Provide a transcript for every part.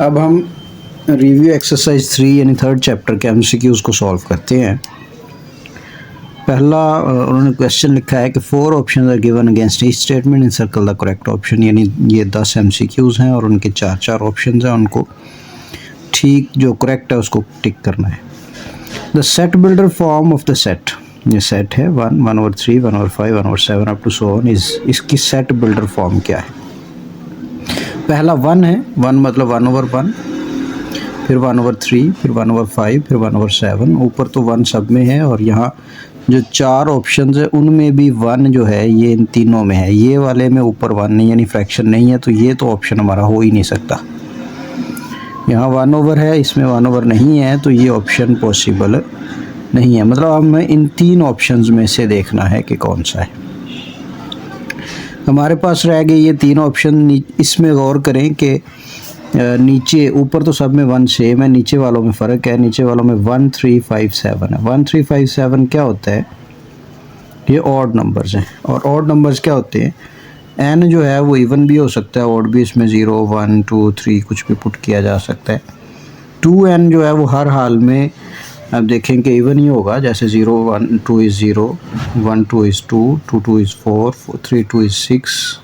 अब हम review exercise 3 यानी थर्ड चैप्टर के एमसीक्यूज़ को सॉल्व करते हैं। पहला उन्होंने क्वेश्चन लिखा है कि 4 option are given against each statement in circle the correct option, यानी ये 10 एमसीक्यूज़ हैं और उनके 4 ऑप्शन हैं, उनको ठीक जो करेक्ट है उसको टिक करना है। The set builder form of the set, ये सेट है 1, 1 over 3, 1 over 5, 1 over 7 up to so on, इसकी सेट बिल्डर फॉर्म क्या है। पहला 1 है, 1 मतलब 1 over 1, फिर 1 over 3, फिर 1 over 5, फिर 1 over 7। ऊपर तो 1 सब में है और यहाँ जो 4 ऑप्शंस है उनमें भी 1 जो है ये इन तीनों में है, ये वाले में ऊपर 1 नहीं यानी फ्रैक्शन नहीं है, तो ये तो ऑप्शन हमारा हो ही नहीं सकता। यहाँ 1 over है, इसमें 1 over नहीं है, तो ये ऑप्शन पॉसिबल नहीं है। मतलब हमें इन 3 ऑप्शंस में से देखना है कि कौन सा है। हमारे पास रह गए ये 3 ऑप्शन। इसमें गौर करें कि नीचे ऊपर तो सब में 1 सेम है, नीचे वालों में फ़र्क है। नीचे वालों में 1 3 5 7 है। 1 3 5 7 क्या होता है, ये ऑड नंबर्स हैं। और ऑड नंबर्स क्या होते हैं, एन जो है वो इवन भी हो सकता है, ऑड भी, इसमें 0 1 2 3 कुछ भी पुट किया जा सकता है। 2n जो है वो हर हाल में अब देखें कि इवन ही होगा, जैसे 0 1 2 इज़ 0, 1 2 इज़ 2, 2 2 इज़ 4, 3 2 इज़ 6।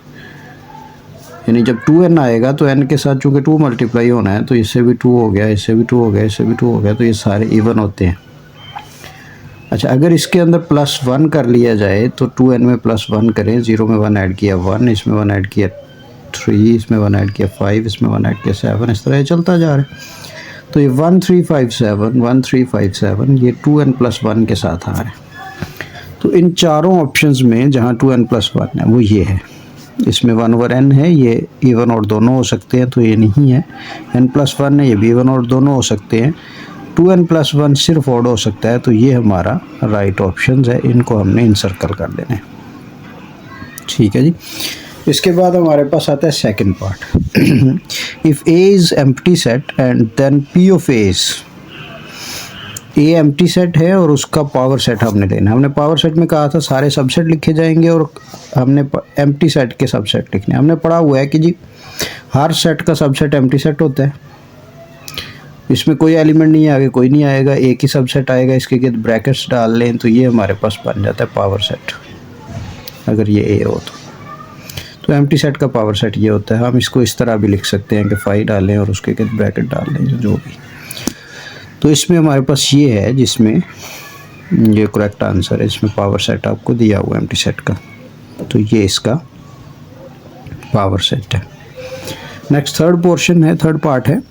यानी जब 2n आएगा तो n के साथ चूँकि 2 मल्टीप्लाई होना है, तो इससे भी 2 हो गया, इससे भी 2 हो गया, इससे भी 2 हो गया, तो ये सारे इवन होते हैं। अच्छा, अगर इसके अंदर +1 कर लिया जाए तो 2n में +1 करें, 0 में 1 ऐड किया 1, इसमें 1 ऐड किया 3, इसमें 1 ऐड किया 5, इसमें 1 ऐड किया 7, इस तरह चलता जा रहा है। तो ये 1 3 5 7 1 3 5 7 ये 2n + 1 के साथ आ रहा है। तो इन चारों ऑप्शंस में जहाँ 2n + 1 है वो ये है। इसमें 1 over n है, ये इवन और दोनों हो सकते हैं, तो ये नहीं है। n + 1 है, ये भी इवन और दोनों हो सकते हैं। 2n + 1 सिर्फ ऑड हो सकता है, तो ये हमारा राइट ऑप्शन है। इनको हमने इनसर्कल कर देना है। ठीक है जी। इसके बाद हमारे पास आता है second part. If A is empty set and then P of A is, A empty set है और उसका पावर सेट हमने लेना। हमने पावर सेट में कहा था सारे सबसेट लिखे जाएंगे और हमने एम्प्टी सेट के सबसेट लिखने। हमने पढ़ा हुआ है कि जी हर सेट का सबसेट एम्प्टी सेट होता है, इसमें कोई एलिमेंट नहीं है, आगे कोई नहीं आएगा, एक ही सबसेट आएगा। इसके बाद ब्रैकेट्स डाल लें तो ये हमारे पास बन जाता है पावर सेट, अगर ये ए हो तो एम्प्टी सेट का पावर सेट ये होता है। हम इसको इस तरह भी लिख सकते हैं कि 5 डालें और उसके बाद ब्रैकेट डाल लें, जो भी। तो इसमें हमारे पास ये है जिसमें ये करेक्ट आंसर है। इसमें पावर सेट आपको दिया हुआ है एम्प्टी सेट का, तो ये इसका पावर सेट है। नेक्स्ट थर्ड पोर्शन है, थर्ड पार्ट है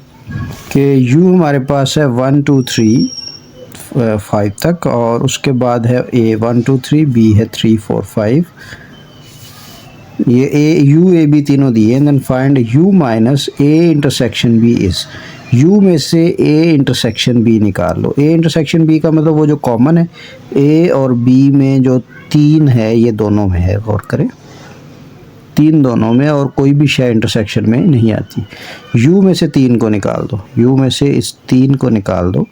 कि u हमारे पास है 1 2 3 5 तक, और उसके बाद है a 1 2 3, b है 3 4 5। ये a u a b तीनों दिए। Then find u minus a intersection b is, u में से a इंटरसेक्शन b निकाल लो। a इंटरसेक्शन b का मतलब वो जो कॉमन है, a और b में जो 3 है ये दोनों में है। गौर करें, 3 दोनों में, और कोई भी शय इंटरसेक्शन में नहीं आती। u में से 3 को निकाल दो, u में से इस 3 को निकाल दो।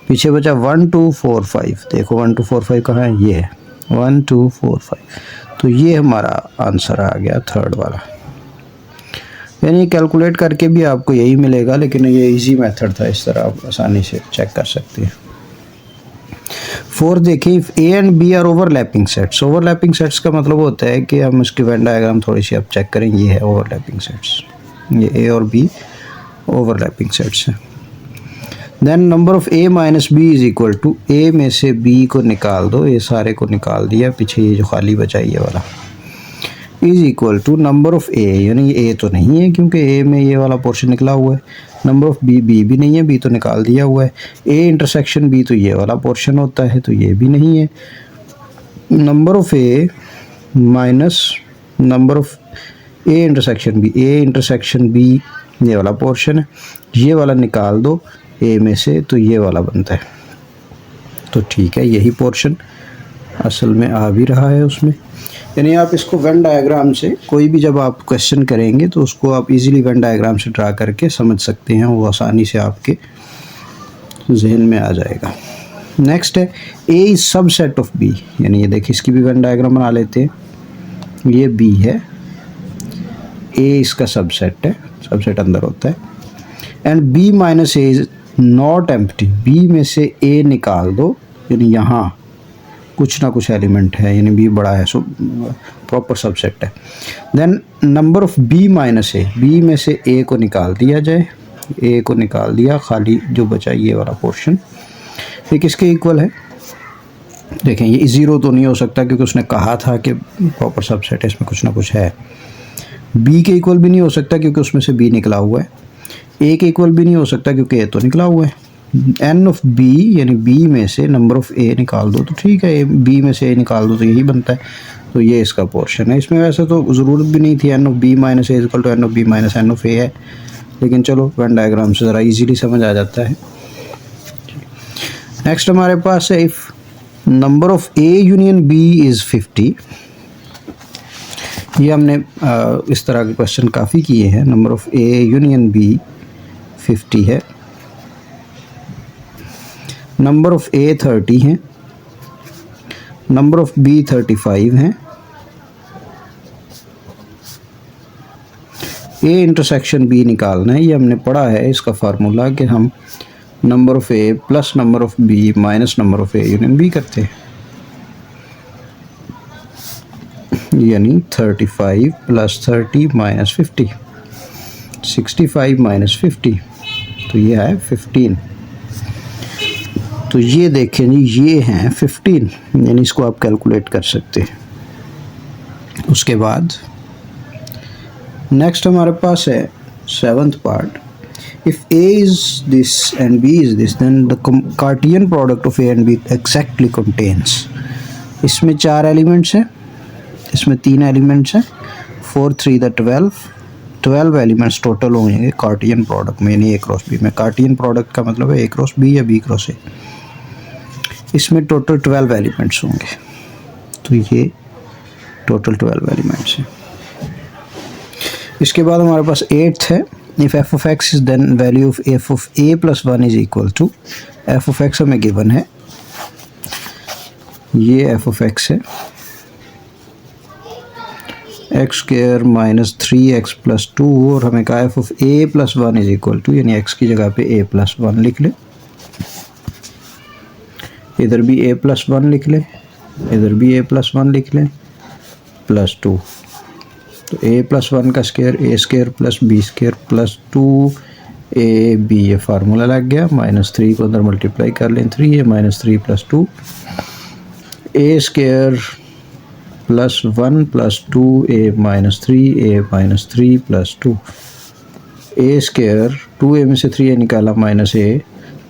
पीछे बचा 1 2 4 5। देखो 1 2 4 5 कहाँ है, ये है 1 2 4 5। तो ये हमारा आंसर आ गया थर्ड वाला। यानी कैलकुलेट करके भी आपको यही मिलेगा, लेकिन ये इजी मेथड था, इस तरह आप आसानी से चेक कर सकते हैं। 4 देखें, if A and B are overlapping sets. Overlapping sets का मतलब होता है कि हम इसकी वेन डायग्राम थोड़ी सी आप चेक करें। ये है ओवरलैपिंग सेट्स, ये ए और बी ओवरलैपिंग सेट्स हैं। Then number of A minus B is equal to, A में से बी को निकाल दो, ये सारे को निकाल दिया, पीछे ये जो खाली बचा ये वाला, is equal to number of A, यानी ये ए तो नहीं है क्योंकि ए में ये वाला पोर्शन निकला हुआ है। नंबर ऑफ़ बी, बी भी नहीं है, बी तो निकाल दिया हुआ है। ए इंटरसेक्शन बी तो ये वाला पोर्शन होता है, तो ये भी नहीं है। Number of A minus number of A intersection B, A intersection B ये वाला पोर्शन है, ये वाला निकाल दो ए में से, तो ये वाला बनता है। तो ठीक है, यही पोर्शन असल में आ भी रहा है उसमें। यानी आप इसको वेन डायग्राम से, कोई भी जब आप क्वेश्चन करेंगे तो उसको आप इजीली वेन डायग्राम से ड्रा करके समझ सकते हैं, वो आसानी से आपके जहन में आ जाएगा। नेक्स्ट है ए इज सबसेट ऑफ बी, यानी ये देखिए इसकी भी वेन डायग्राम बना लेते हैं। ये बी है, ए इसका सबसेट है, सबसेट अंदर होता है। And B minus A is not empty, B में से ए निकाल दो, यानी यहाँ कुछ ना कुछ एलिमेंट है, यानी बी बड़ा है, सो प्रॉपर सबसेट है। Then number of B minus A, B में से ए को निकाल दिया जाए, ए को निकाल दिया, खाली जो बचा ये वाला पोर्शन, ये किसके इक्वल है? देखें ये ज़ीरो तो नहीं हो सकता क्योंकि उसने कहा था कि प्रॉपर सबसेट है, इसमें कुछ ना कुछ है। बी के इक्वल भी नहीं हो सकता क्योंकि उसमें से बी निकला हुआ है। ए के इक्वल भी नहीं हो सकता क्योंकि ए तो निकला हुआ है। एन ऑफ बी, यानी बी में से नंबर ऑफ ए निकाल दो तो ठीक है, बी में से ए निकाल दो तो यही बनता है, तो ये इसका पोर्शन है। इसमें वैसे तो ज़रूरत भी नहीं थी, n of B minus A equal to n of B minus n of A है, लेकिन चलो वेन डायग्राम से ज़रा इजीली समझ आ जाता है। नेक्स्ट हमारे पास है if number of A union B is 50, ये हमने इस तरह के क्वेश्चन काफ़ी किए हैं। Number of A union B 50 है, नंबर ऑफ ए 30 है, नंबर ऑफ बी 35 है, ए इंटरसेक्शन बी निकालना है। ये हमने पढ़ा है इसका फार्मूला कि हम number of A plus number of B minus number of A union B करते हैं, यानी 35 प्लस 30 माइनस 50, 65 माइनस 50, तो ये है 15। तो ये देखें जी, ये हैं 15, यानी इसको आप कैलकुलेट कर सकते हैं। उसके बाद नेक्स्ट हमारे पास है 7th part, if A is this and B is this then the cartesian product of A and B exactly contains. इसमें 4 एलिमेंट्स हैं, इसमें 3 एलिमेंट्स हैं, 4 3 द 12 एलिमेंट्स टोटल होंगे कार्टियन प्रोडक्ट में, यानी ए क्रॉस बी में। कार्टियन प्रोडक्ट का मतलब है ए क्रॉस बी या बी क्रॉस ए। इसमें टोटल 12 एलिमेंट्स होंगे, तो ये टोटल 12 एलिमेंट्स हैं। इसके बाद हमारे पास 8th है, if F of X is then value of F of A plus 1 is equal to, F of X हमें गिवन है, ये एफ ऑफ एक्स है, X square minus 3x plus 2, और हमें कहा F of A plus 1 is equal to, यानी X की जगह पे a प्लस 1 लिख ले, इधर भी a प्लस 1 लिख ले, इधर भी a प्लस 1 लिख ले, प्लस 2, तो a प्लस 1 का square a square plus b square plus 2ab, ये फार्मूला लग गया। -3 को अंदर मल्टीप्लाई कर लें, 3 है, -3 plus 2, a square plus 1 plus 2 a minus 3 plus 2, a square 2a में से 3a निकाला माइनस a,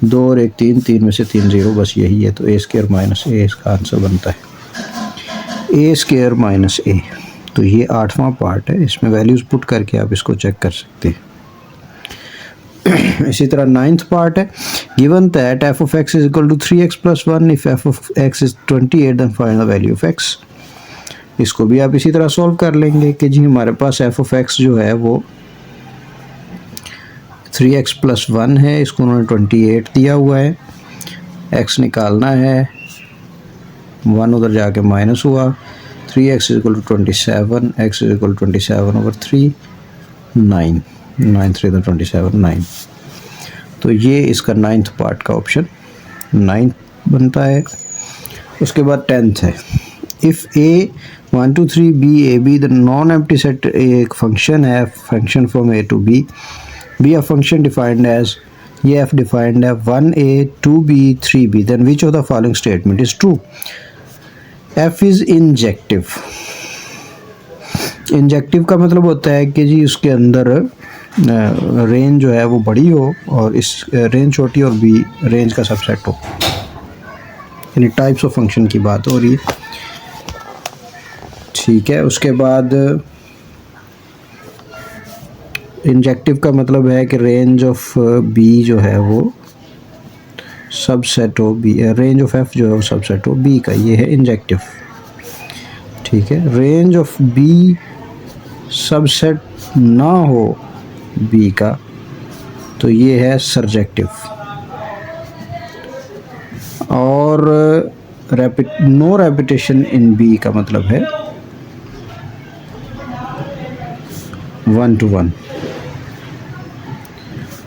2 और 1 3, 3 में से 3 0, बस यही है, तो a स्क्वायर माइनस a इसका आंसर बनता है, a स्क्वायर माइनस a। तो ये 8वां पार्ट है, इसमें वैल्यूज़ पुट करके आप इसको चेक कर सकते हैं। इसी तरह 9th पार्ट है, given that F of X is equal to 3x plus 1, if F of X is 28 then find the value of X. इसको भी आप इसी तरह सॉल्व कर लेंगे कि जी हमारे पास एफ ऑफ एक्स जो है वो 3x प्लस 1 है, इसको उन्होंने 28 दिया हुआ है, x निकालना है, 1 उधर जाके माइनस हुआ, 3x is equal to 27, x is equal to 27 over 3, 9 3 27 9। तो ये इसका 9th पार्ट का ऑप्शन 9 बनता है। उसके बाद 10th है, if a 1 2 3 b a b the non empty set एक फंक्शन है, function from a to b, be a function defined as, ये f डिफाइंड है 1a 2b 3b, then which of the following statement is true. f is injective. Injective का मतलब होता है कि जी उसके अंदर रेंज जो है वो बड़ी हो और इस रेंज छोटी और बी रेंज का सबसेट हो, यानी टाइप्स ऑफ फंक्शन की बात हो रही है, ठीक है। उसके बाद इंजेक्टिव का मतलब है कि रेंज ऑफ बी जो है वो सबसेट हो बी, रेंज ऑफ एफ जो है वो सबसेट हो बी का, ये है इंजेक्टिव, ठीक है। रेंज ऑफ बी सबसेट ना हो बी का तो ये है सरजेक्टिव, और नो रेपिटेशन इन बी का मतलब है 1 to 1।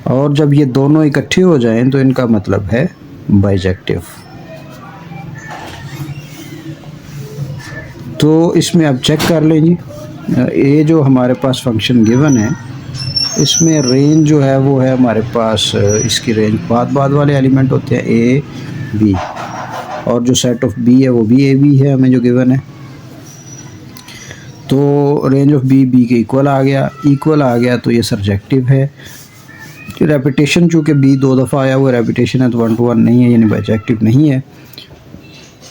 और जब ये दोनों इकट्ठे हो जाएं तो इनका मतलब है बाइजेक्टिव। तो इसमें आप चेक कर लें जी, ये जो हमारे पास फंक्शन गिवन है इसमें रेंज जो है वो है हमारे पास, इसकी रेंज बाद वाले एलिमेंट होते हैं ए बी, और जो सेट ऑफ बी है वो भी ए बी है हमें जो गिवन है। तो रेंज ऑफ बी बी के इक्वल आ गया तो ये सर्जेक्टिव है। रेपिटेशन चूँकि बी 2 दफ़ा आया हुआ रेपिटेशन है तो 1 to 1 नहीं है, यानी बाइजेक्टिव नहीं है,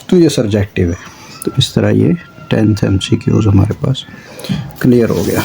तो ये सर्जेक्टिव है। तो इस तरह ये 10th MCQs हमारे पास क्लियर हो गया।